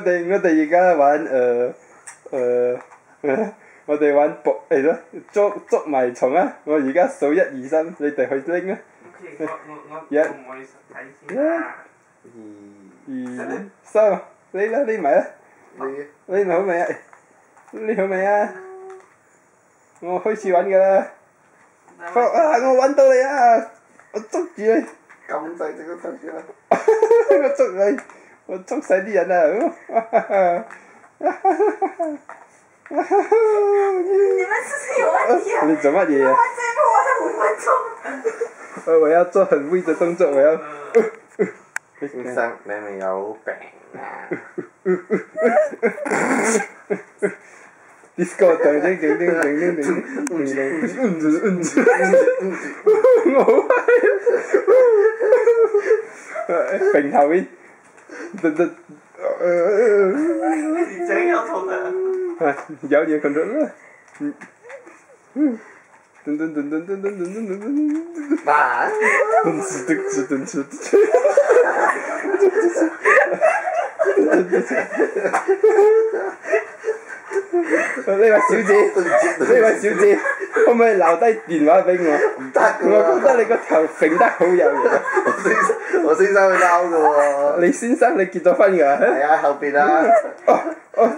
哋而家玩我哋玩捉迷藏啊！我而家數1、2、3，你哋去拎啊！我唔會睇先啊！1、2、3，匿埋啦！匿好未啊？匿好未啊？我開始揾㗎啦！我揾到你啊！我捉住你！咁細隻都捉住啦！我捉你！我捉晒啲人啊！你們是不是有問題啊？你做乜嘢啊？我這個我都5分鐘。我要做很威的動作，我要。先生，你咪有病啊！Disco 噔噔噔噔噔噔，我係平頭面，你真有頭的。有嘢 control 啦。噔噔噔噔噔噔噔噔噔噔。啊！呢位小姐，可唔可以留低電話俾我？唔得㗎喎！我覺得你個頭揈得好有型。我先生會嬲㗎喎！你先生你結咗婚㗎？係啊，後邊啊！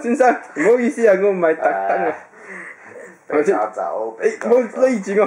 先生，唔好意思啊，我唔係特登啊。俾我走！唔好拉住我。